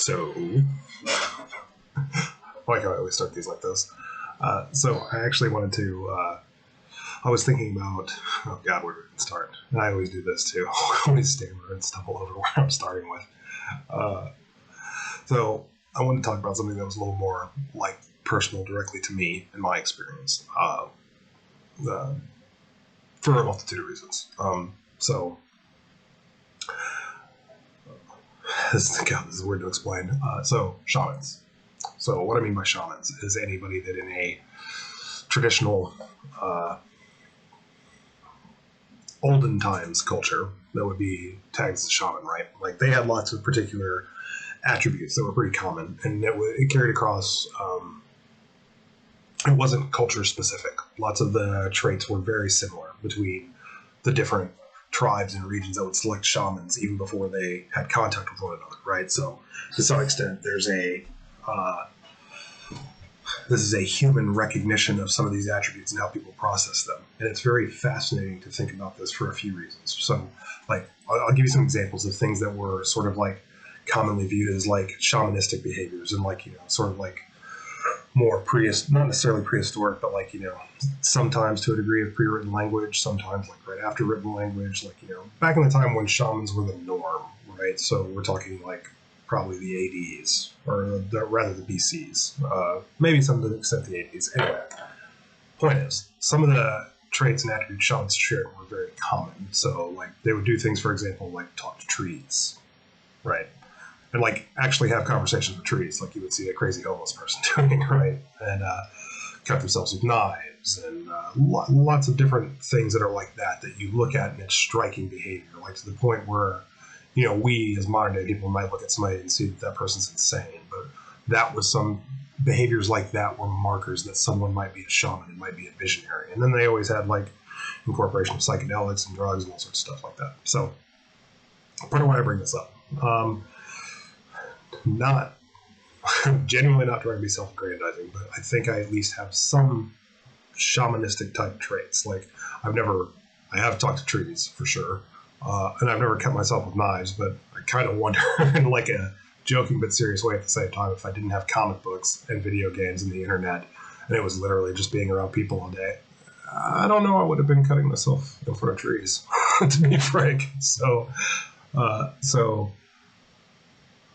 So, I like how I always start these like this. So I actually wanted to. I was thinking about. Oh God, where did it start? And I always do this too. I always stammer and stumble over where I'm starting with. So I wanted to talk about something that was a little more like personal, directly to me and my experience, for a multitude of reasons. So this is weird to explain. So shamans. So what I mean by shamans is anybody that in a traditional olden times culture that would be tagged as a shaman, right? Like they had lots of particular attributes that were pretty common, and it carried across. It wasn't culture specific. Lots of the traits were very similar between the different tribes and regions that would select shamans even before they had contact with one another, right? So to some extent, there's this is a human recognition of some of these attributes and how people process them. And it's very fascinating to think about this for a few reasons. So like, I'll give you some examples of things that were sort of like commonly viewed as like shamanistic behaviors and like, sort of like more not necessarily prehistoric, but like, sometimes to a degree of pre-written language, sometimes like right after written language, like, back in the time when shamans were the norm, right? So we're talking like probably the ADs, or rather the BCs, maybe some to the extent the ADs. Anyway, point is, some of the traits and attributes shamans shared were very common. So like they would do things, for example, like talk to trees, right? And like actually have conversations with trees, like you would see a crazy homeless person doing, right? And cut themselves with knives and lots of different things that are like that you look at and it's striking behavior, like to the point where, we as modern day people might look at somebody and see that person's insane, but that was some behaviors like that were markers that someone might be a shaman and might be a visionary. And then they always had like incorporation of psychedelics and drugs and all sorts of stuff like that. So part of why I bring this up. Not genuinely not trying to be self-aggrandizing, but I think I at least have some shamanistic type traits. Like I have talked to trees for sure, and I've never cut myself with knives, but I kind of wonder in like a joking but serious way at the same time, if I didn't have comic books and video games and the internet, and it was literally just being around people all day, I don't know, I would have been cutting myself in front of trees, to be frank. So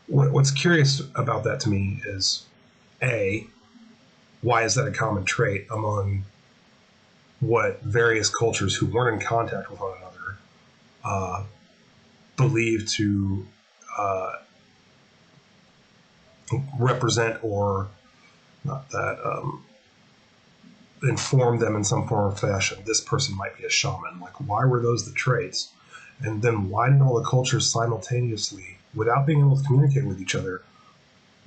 what's curious about that to me is, A, why is that a common trait among what various cultures who weren't in contact with one another believe to represent or not that inform them in some form or fashion? This person might be a shaman. Like, why were those the traits? And then why did all the cultures simultaneously, without being able to communicate with each other,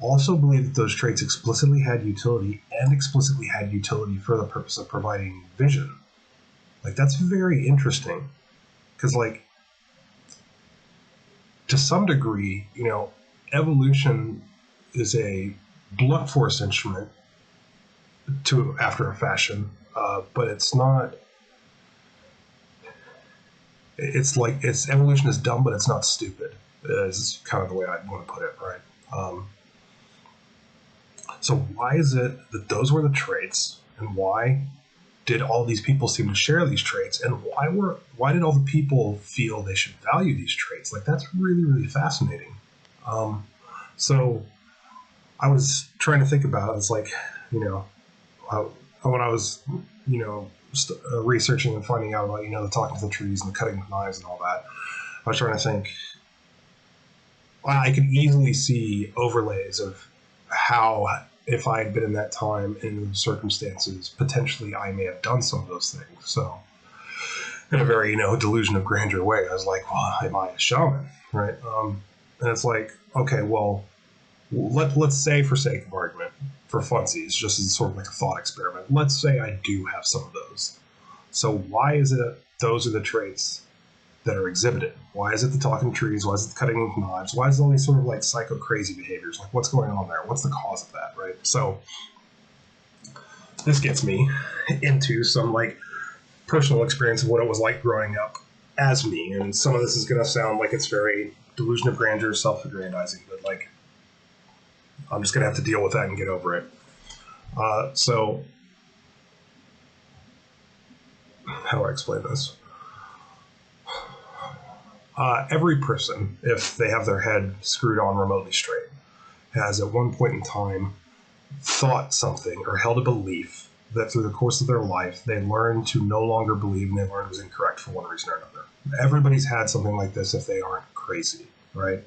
also believe that those traits explicitly had utility and explicitly had utility for the purpose of providing vision? Like, that's very interesting. Because, like, to some degree, evolution is a blunt force instrument after a fashion, but it's not. It's like evolution is dumb, but it's not stupid. Is kind of the way I want to put it, right? So why is it that those were the traits, and why did all these people seem to share these traits, and why did all the people feel they should value these traits? Like, that's really, really fascinating. So I was trying to think about it. It's like, when I was, researching and finding out about, the talking to the trees and the cutting with knives and all that, I was trying to think, I could easily see overlays of how, if I had been in that time in those circumstances, potentially I may have done some of those things. So in a very, delusion of grandeur way, I was like, well, am I a shaman? Right. And it's like, okay, well, let's say, for sake of argument, for funsies, just as sort of like a thought experiment, let's say I do have some of those. So why is it that those are the traits that are exhibited? Why is it the talking trees? Why is it the cutting with knives? Why is it all these sort of like psycho crazy behaviors? Like, what's going on there? What's the cause of that, right? So this gets me into some like personal experience of what it was like growing up as me. And some of this is going to sound like it's very delusion of grandeur, self-aggrandizing, but like, I'm just going to have to deal with that and get over it. So how do I explain this? Every person, if they have their head screwed on remotely straight, has at one point in time thought something or held a belief that through the course of their life they learned to no longer believe, and they learned was incorrect for one reason or another. Everybody's had something like this if they aren't crazy, right?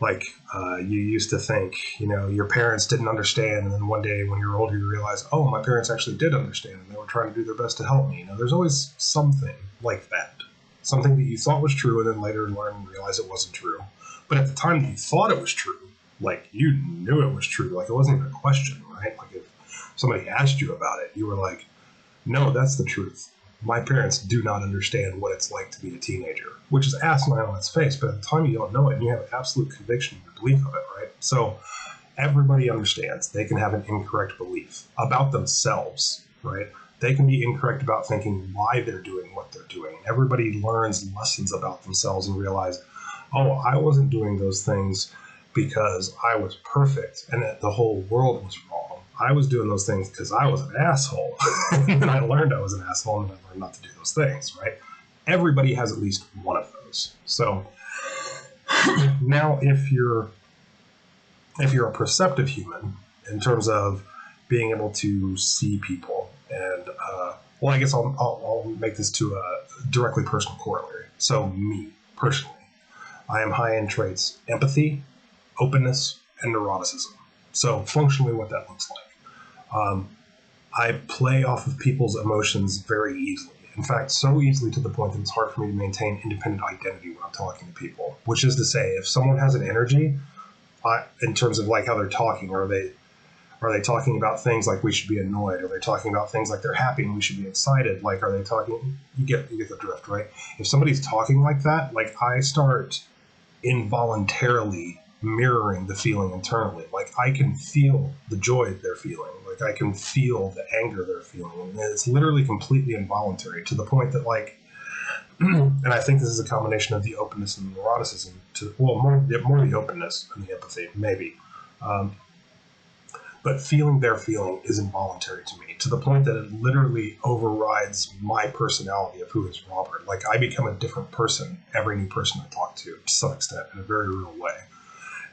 Like you used to think, your parents didn't understand, and then one day when you're older you realize, oh, my parents actually did understand and they were trying to do their best to help me. There's always something like that. Something that you thought was true and then later learned and realized it wasn't true. But at the time that you thought it was true, like you knew it was true, like it wasn't even a question, right? Like if somebody asked you about it, you were like, no, that's the truth. My parents do not understand what it's like to be a teenager, which is asinine on its face, but at the time you don't know it and you have absolute conviction in your belief of it, right? So everybody understands they can have an incorrect belief about themselves, right? They can be incorrect about thinking why they're doing what they're doing. Everybody learns lessons about themselves and realize, oh, I wasn't doing those things because I was perfect and that the whole world was wrong. I was doing those things because I was an asshole. And I learned I was an asshole and I learned not to do those things, right? Everybody has at least one of those. So now if you're a perceptive human in terms of being able to see people and well, I guess I'll make this to a directly personal corollary. So me personally, I am high in traits: empathy, openness, and neuroticism. So functionally what that looks like. I play off of people's emotions very easily. In fact, so easily to the point that it's hard for me to maintain independent identity when I'm talking to people. Which is to say, if someone has an energy, in terms of like how they're talking, are they talking about things like we should be annoyed? Are they talking about things like they're happy and we should be excited? Like, are they talking? You get the drift, right? If somebody's talking like that, like I start involuntarily mirroring the feeling internally. Like I can feel the joy they're feeling. Like I can feel the anger they're feeling. And it's literally completely involuntary to the point that like, and I think this is a combination of the openness and the neuroticism more the openness and the empathy, maybe. But feeling their feeling is involuntary to me to the point that it literally overrides my personality of who is Robert. Like I become a different person every new person I talk to some extent, in a very real way.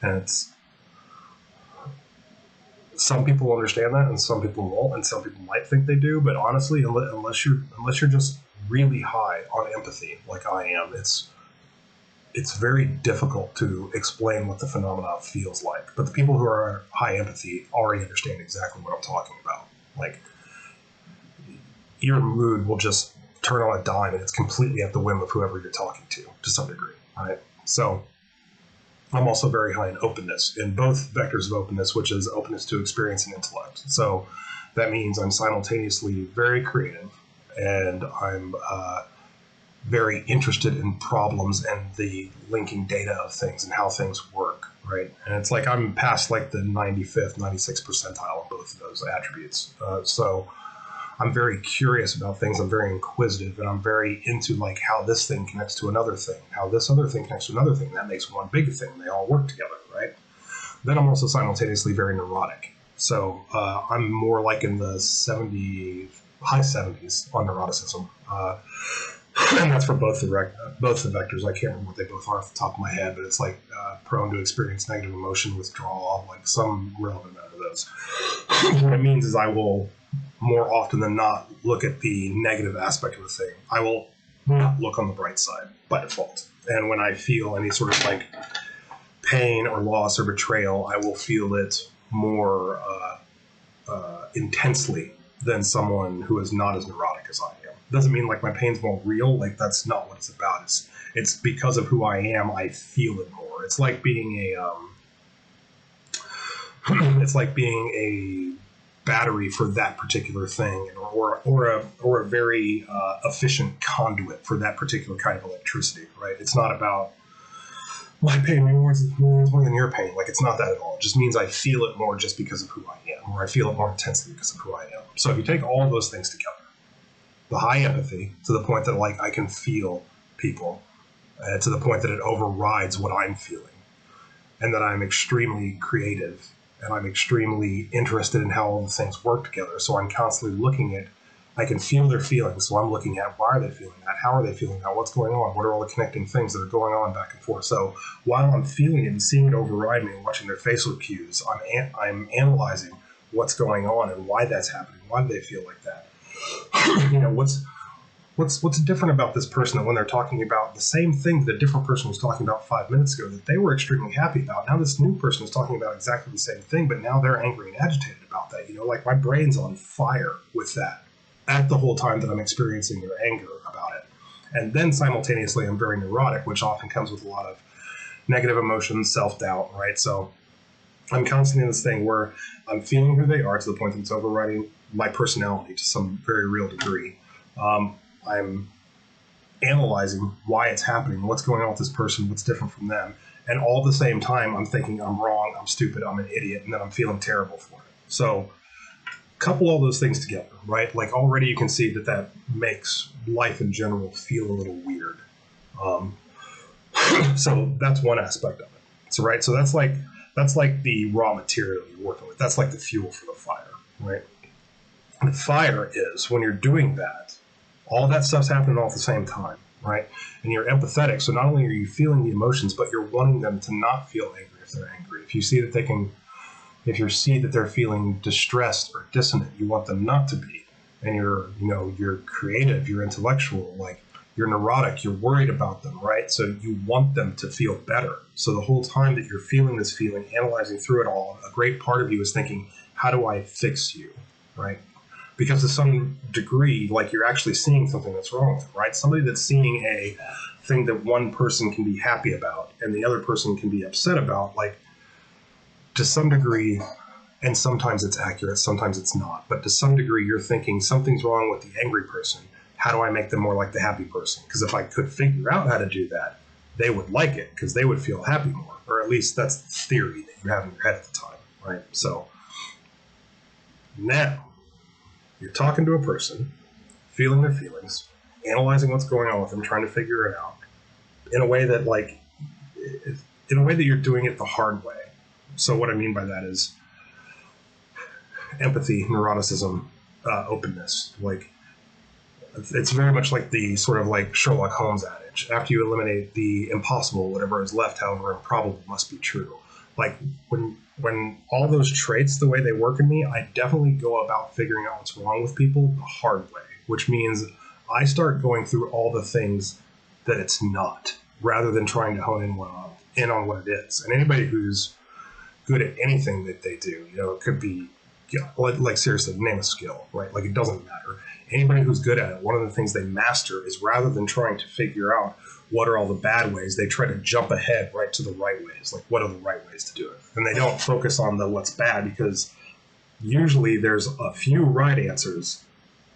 And it's, some people understand that and some people won't, and some people might think they do, but honestly, unless you're just really high on empathy like I am, it's very difficult to explain what the phenomena feels like. But the people who are high empathy already understand exactly what I'm talking about. Like your mood will just turn on a dime and it's completely at the whim of whoever you're talking to some degree, right? So I'm also very high in openness, in both vectors of openness, which is openness to experience and intellect. So that means I'm simultaneously very creative and I'm very interested in problems and the linking data of things and how things work, right? And it's like I'm past like the 95th, 96th percentile of both of those attributes. So I'm very curious about things. I'm very inquisitive, and I'm very into like how this thing connects to another thing, how this other thing connects to another thing. That makes one big thing. They all work together, right? Then I'm also simultaneously very neurotic. So I'm more like in the high 70s on neuroticism. And that's for both the vectors. I can't remember what they both are off the top of my head, but it's like prone to experience negative emotion, withdrawal, like some relevant amount of those. What it means is I will more often than not look at the negative aspect of a thing. I will not look on the bright side by default. And when I feel any sort of like pain or loss or betrayal, I will feel it more intensely than someone who is not as neurotic as I am. Doesn't mean like my pain's more real. Like that's not what it's about. It's because of who I am. I feel it more. It's like being a battery for that particular thing, or a very efficient conduit for that particular kind of electricity. Right? It's not about my pain more than your pain. Like it's not that at all. It just means I feel it more just because of who I am, or I feel it more intensely because of who I am. So if you take all of those things together, the high empathy to the point that like I can feel people, to the point that it overrides what I'm feeling, and that I'm extremely creative and I'm extremely interested in how all the things work together. So I'm constantly looking at, I can feel their feelings. So I'm looking at, why are they feeling that? How are they feeling that? What's going on? What are all the connecting things that are going on back and forth? So while I'm feeling it and seeing it override me and watching their facial cues, I'm analyzing what's going on and why that's happening. Why do they feel like that? What's different about this person that when they're talking about the same thing that a different person was talking about 5 minutes ago that they were extremely happy about, now this new person is talking about exactly the same thing, but now they're angry and agitated about that. Like my brain's on fire with that at the whole time that I'm experiencing their anger about it. And then simultaneously, I'm very neurotic, which often comes with a lot of negative emotions, self-doubt, right? So I'm constantly in this thing where I'm feeling who they are to the point that it's overriding my personality to some very real degree. I'm analyzing why it's happening, what's going on with this person, what's different from them. And all at the same time, I'm thinking I'm wrong, I'm stupid, I'm an idiot, and then I'm feeling terrible for it. So couple all those things together, right? Like already you can see that makes life in general feel a little weird. So that's one aspect of it. So, right. So that's like the raw material you're working with. That's like the fuel for the fire, right? The fire is when you're doing that, all that stuff's happening all at the same time, right? And you're empathetic. So not only are you feeling the emotions, but you're wanting them to not feel angry if they're angry. If you see that they're feeling distressed or dissonant, you want them not to be. And you're creative, you're intellectual, like you're neurotic, you're worried about them, right? So you want them to feel better. So the whole time that you're feeling this feeling, analyzing through it all, a great part of you is thinking, how do I fix you, right? Because to some degree, like you're actually seeing something that's wrong with them, right? Somebody that's seeing a thing that one person can be happy about and the other person can be upset about, like to some degree, and sometimes it's accurate, sometimes it's not, but to some degree you're thinking something's wrong with the angry person. How do I make them more like the happy person? Because if I could figure out how to do that, they would like it because they would feel happy more, or at least that's the theory that you have in your head at the time, right? So now you're talking to a person, feeling their feelings, analyzing what's going on with them, trying to figure it out in a way that you're doing it the hard way. So what I mean by that is empathy, neuroticism, openness. Like it's very much like the sort of like Sherlock Holmes adage. After you eliminate the impossible, whatever is left, however improbable, must be true. Like when all those traits, the way they work in me, I definitely go about figuring out what's wrong with people the hard way, which means I start going through all the things that it's not, rather than trying to hone in on what it is. And anybody who's good at anything that they do, it could be, like seriously, name a skill, right? Like it doesn't matter. Anybody who's good at it, one of the things they master is rather than trying to figure out what are all the bad ways, they try to jump ahead right to the right ways. Like, what are the right ways to do it? And they don't focus on the what's bad, because usually there's a few right answers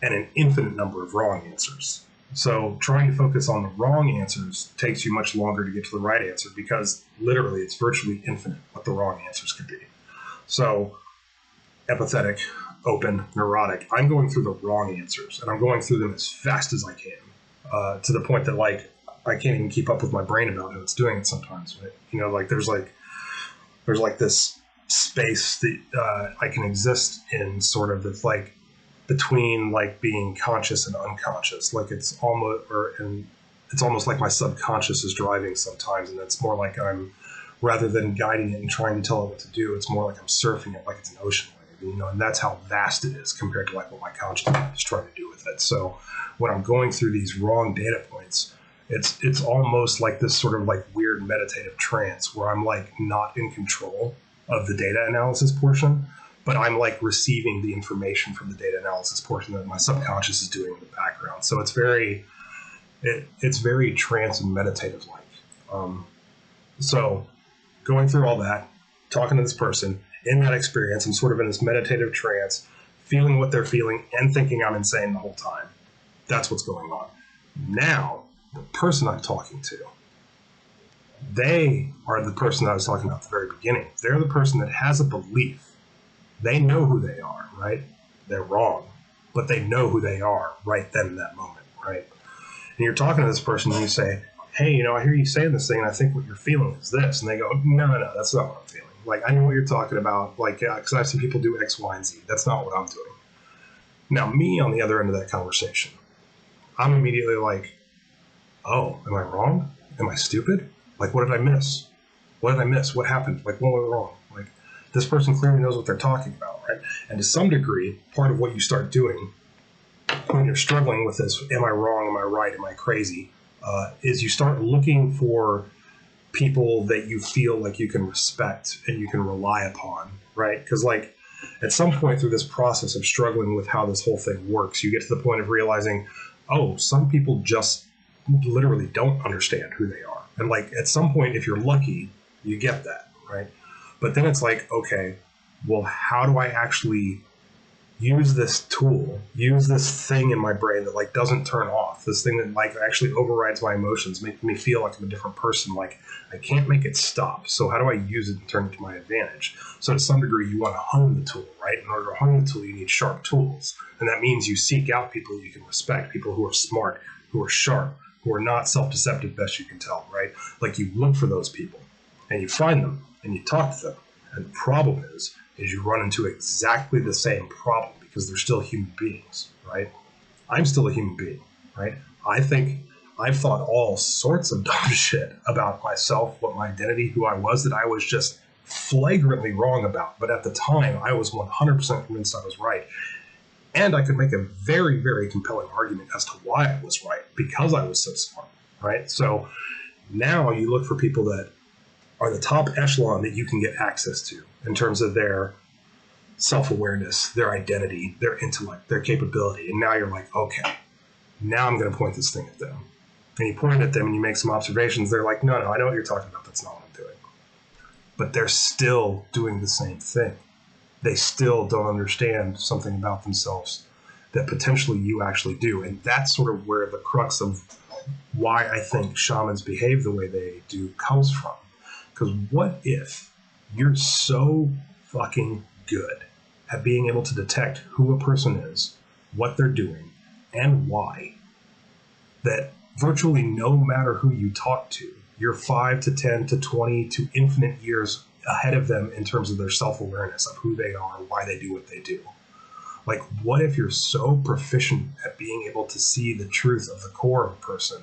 and an infinite number of wrong answers. So trying to focus on the wrong answers takes you much longer to get to the right answer, because literally it's virtually infinite what the wrong answers could be. So empathetic, open, neurotic, I'm going through the wrong answers, and I'm going through them as fast as I can, to the point that like I can't even keep up with my brain about how it's doing it sometimes. Right? Like there's this space that I can exist in, sort of, that's like between like being conscious and unconscious. Like it's almost like my subconscious is driving sometimes, and it's more like I'm, rather than guiding it and trying to tell it what to do, it's more like I'm surfing it like it's an ocean wave, and that's how vast it is compared to like what my conscious mind is trying to do with it. So when I'm going through these wrong data points, it's almost like this sort of like weird meditative trance where I'm like not in control of the data analysis portion, but I'm like receiving the information from the data analysis portion that my subconscious is doing in the background. So it's very trance and meditative like. So going through all that, talking to this person in that experience, I'm sort of in this meditative trance, feeling what they're feeling and thinking I'm insane the whole time. That's what's going on. Now, the person I'm talking to, they are the person that I was talking about at the very beginning. They're the person that has a belief. They know who they are, right? They're wrong, but they know who they are right then in that moment, right? And you're talking to this person and you say, hey, I hear you saying this thing, and I think what you're feeling is this. And they go, no, that's not what I'm feeling. Like, I know what you're talking about. Like, because I've seen people do X, Y, and Z. That's not what I'm doing. Now, me on the other end of that conversation, I'm immediately like, oh, am I wrong? Am I stupid? Like, what did I miss? What did I miss? What happened? Like, what went wrong? Like, this person clearly knows what they're talking about, right? And to some degree, part of what you start doing when you're struggling with this, am I wrong? Am I right? Am I crazy? Is you start looking for people that you feel like you can respect and you can rely upon, right? Because, like, at some point through this process of struggling with how this whole thing works, you get to the point of realizing, oh, some people just literally don't understand who they are. And, like, at some point, if you're lucky, you get that, right? But then it's like, okay, well, how do I actually use this tool, use this thing in my brain that, like, doesn't turn off, this thing that, like, actually overrides my emotions, making me feel like I'm a different person. Like, I can't make it stop. So how do I use it and turn it to my advantage? So to some degree, you want to hone the tool, right? In order to hone the tool, you need sharp tools. And that means you seek out people you can respect, people who are smart, who are sharp, who are not self-deceptive, best you can tell, right? Like, you look for those people and you find them and you talk to them. And the problem is you run into exactly the same problem because they're still human beings, right? I'm still a human being, right? I think I've thought all sorts of dumb shit about myself, what my identity, who I was, that I was just flagrantly wrong about. But at the time, I was 100% convinced I was right. And I could make a very, very compelling argument as to why I was right, because I was so smart, right? So now you look for people that are the top echelon that you can get access to in terms of their self-awareness, their identity, their intellect, their capability. And now you're like, okay, now I'm going to point this thing at them. And you point at them and you make some observations. They're like, no, I know what you're talking about. That's not what I'm doing. But they're still doing the same thing. They still don't understand something about themselves that potentially you actually do. And that's sort of where the crux of why I think shamans behave the way they do comes from. Because what if you're so fucking good at being able to detect who a person is, what they're doing, and why, that virtually no matter who you talk to, you're 5 to 10 to 20 to infinite years ahead of them in terms of their self-awareness of who they are, why they do what they do. Like, what if you're so proficient at being able to see the truth of the core of a person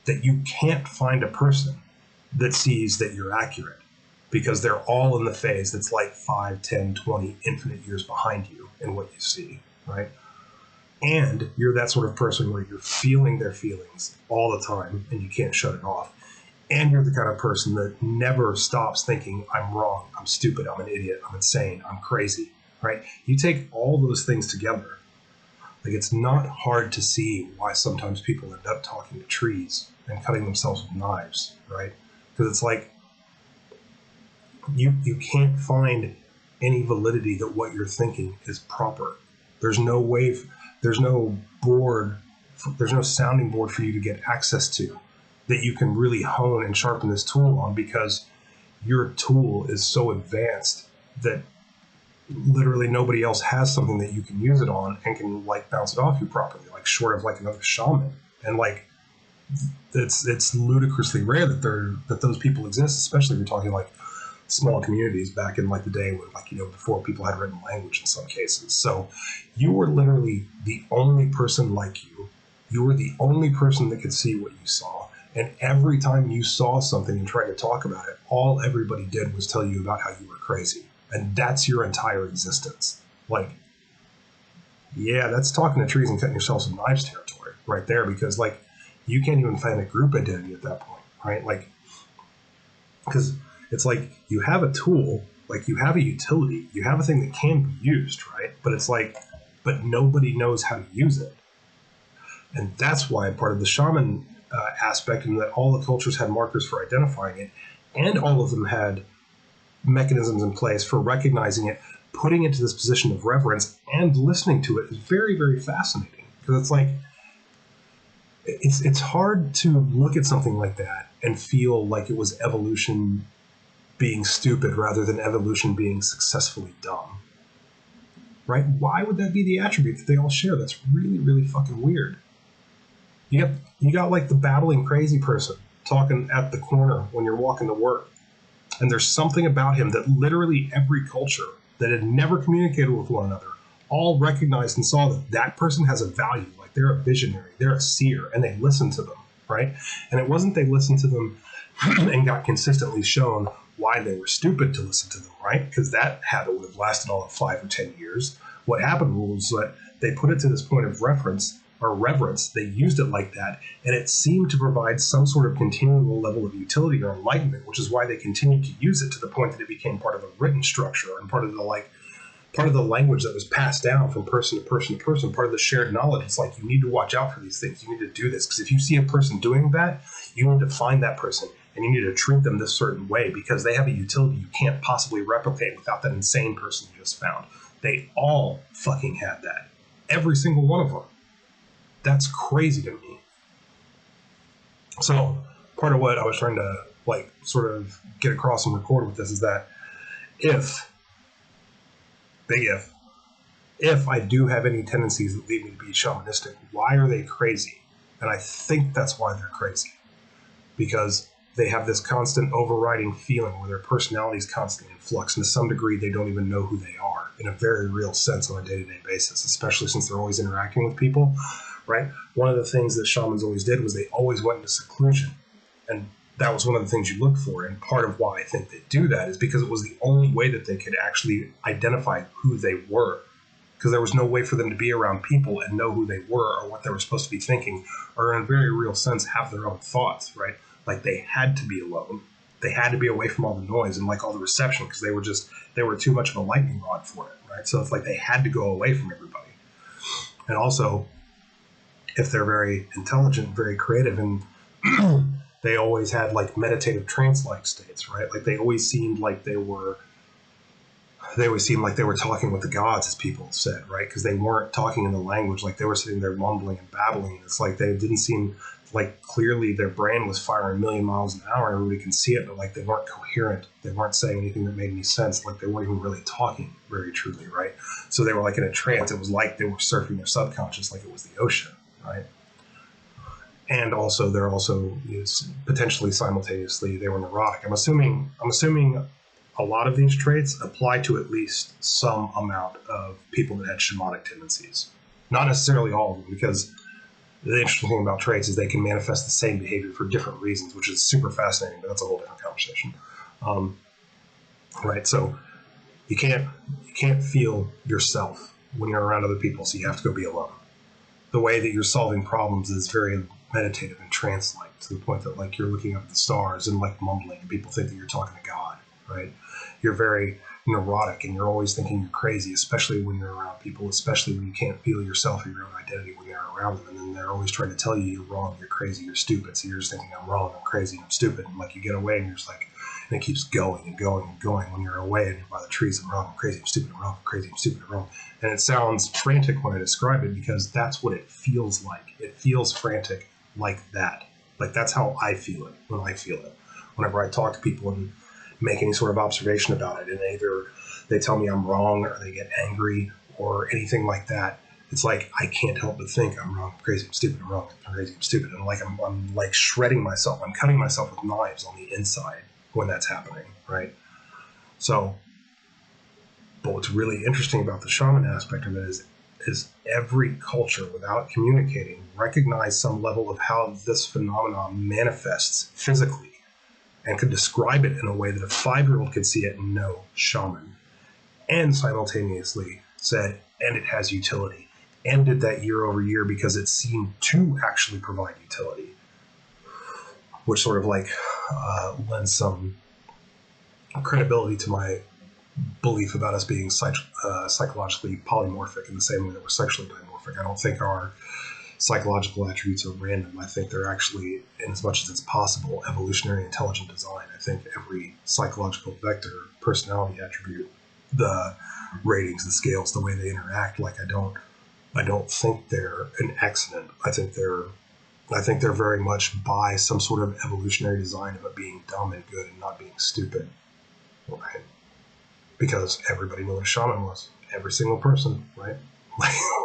that you can't find a person that sees that you're accurate, because they're all in the phase that's like 5, 10, 20 infinite years behind you in what you see, right? And you're that sort of person where you're feeling their feelings all the time and you can't shut it off. And you're the kind of person that never stops thinking, I'm wrong, I'm stupid, I'm an idiot, I'm insane, I'm crazy, right? You take all those things together. Like, it's not hard to see why sometimes people end up talking to trees and cutting themselves with knives, right? Because it's like, you can't find any validity that what you're thinking is proper. There's no way, there's no board, there's no sounding board for you to get access to that you can really hone and sharpen this tool on, because your tool is so advanced that literally nobody else has something that you can use it on and can, like, bounce it off you properly, like, short of like another shaman. And, like, it's ludicrously rare that those people exist, especially if you're talking like small communities back in, like, the day when, like, before people had written language in some cases. So you were literally the only person like you. You were the only person that could see what you saw. And every time you saw something and tried to talk about it, all everybody did was tell you about how you were crazy. And that's your entire existence. Like, yeah, that's talking to trees and cutting yourself with knives territory right there, because, like, you can't even find a group identity at that point, right? Like, because it's like, you have a tool, like, you have a utility, you have a thing that can be used, right? But it's like, but nobody knows how to use it. And that's why part of the shaman aspect, and that all the cultures had markers for identifying it, and all of them had mechanisms in place for recognizing it, putting it to this position of reverence, and listening to it, is very, very fascinating. Because it's like, it's hard to look at something like that and feel like it was evolution being stupid rather than evolution being successfully dumb, right? Why would that be the attribute that they all share? That's really, really fucking weird. You got like the babbling crazy person talking at the corner when you're walking to work, And there's something about him that literally every culture that had never communicated with one another all recognized and saw that that person has a value. Like they're a visionary, they're a seer, and they listened to them, right? And it wasn't they listened to them and got consistently shown why they were stupid to listen to them, right? Because that habit would have lasted all of 5 or 10 years. What happened was that they put it to this point of reference or reverence. They used it like that, and it seemed to provide some sort of continual level of utility or enlightenment, which is why they continued to use it to the point that it became part of a written structure and part of the language that was passed down from person to person to person, part of the shared knowledge. It's like, you need to watch out for these things. You need to do this, because if you see a person doing that, you need to find that person and you need to treat them this certain way because they have a utility you can't possibly replicate without that insane person you just found. They all fucking had that. Every single one of them. That's crazy to me. So part of what I was trying to like sort of get across and record with this is that if I do have any tendencies that lead me to be shamanistic, why are they crazy? And I think that's why they're crazy. Because they have this constant overriding feeling where their personality is constantly in flux, and to some degree they don't even know who they are in a very real sense on a day-to-day basis, especially since they're always interacting with people, right? One of the things that shamans always did was they always went into seclusion, and that was one of the things you look for. And part of why I think they do that is because it was the only way that they could actually identify who they were, because there was no way for them to be around people and know who they were or what they were supposed to be thinking, or in a very real sense have their own thoughts, right? Like they had to be alone. They had to be away from all the noise and like all the reception, because they were too much of a lightning rod for it, right? So it's like they had to go away from everybody. And also, if they're very intelligent, very creative, and they always had like meditative trance-like states, right? Like they always seemed like they were talking with the gods, as people said, right? Because they weren't talking in the language. Like they were sitting there mumbling and babbling. It's like they didn't seem like clearly their brain was firing a million miles an hour. Everybody can see it, but like they weren't coherent. They weren't saying anything that made any sense. Like they weren't even really talking very truly, right? So they were like in a trance. It was like they were surfing their subconscious, like it was the ocean, right? And also, they're also potentially simultaneously they were neurotic. I'm assuming a lot of these traits apply to at least some amount of people that had shamanic tendencies. Not necessarily all of them, because the interesting thing about traits is they can manifest the same behavior for different reasons, which is super fascinating, but that's a whole different conversation. Right? So you can't feel yourself when you're around other people, so you have to go be alone. The way that you're solving problems is very meditative and trance-like, to the point that like you're looking up at the stars and like mumbling, and people think that you're talking to God, right? You're very neurotic, and you're always thinking you're crazy, especially when you're around people, especially when you can't feel yourself or your own identity when you're around them, and then they're always trying to tell you you're wrong, you're crazy, you're stupid. So you're just thinking, I'm wrong, I'm crazy, I'm stupid, and like you get away and you're just like, and it keeps going and going and going. When you're away and you're by the trees, I'm wrong, I'm crazy, I'm stupid, I'm wrong, I'm crazy, I'm stupid, I'm wrong. And it sounds frantic when I describe it, because that's what it feels like. It feels frantic like that. Like that's how I feel it when I feel it. Whenever I talk to people and make any sort of observation about it, and either they tell me I'm wrong or they get angry or anything like that, it's like I can't help but think I'm wrong, I'm crazy, I'm stupid, I'm wrong, I'm crazy, I'm stupid. And like I'm like shredding myself. I'm cutting myself with knives on the inside when that's happening, right? So, but what's really interesting about the shaman aspect of it is every culture, without communicating, recognize some level of how this phenomenon manifests physically, and could describe it in a way that a 5-year-old could see it and know shaman, and simultaneously said, and it has utility, and did that year over year because it seemed to actually provide utility, which sort of like lends some credibility to my belief about us being psychologically polymorphic in the same way that we're sexually dimorphic. I don't think our psychological attributes are random. I think they're actually, in as much as it's possible, evolutionary intelligent design. I think every psychological vector, personality attribute, the ratings, the scales, the way they interact, like I don't think they're an accident. I think they're very much by some sort of evolutionary design of it being dumb and good and not being stupid. Right? Because everybody knew what a shaman was. Every single person, right?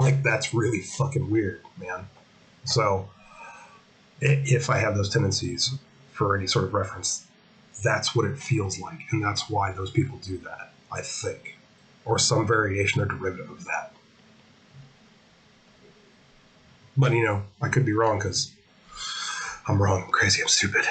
Like that's really fucking weird, man. So if I have those tendencies, for any sort of reference, That's what it feels like, and that's why those people do that, I think, or some variation or derivative of that. But I could be wrong because I'm wrong. I'm crazy. I'm stupid.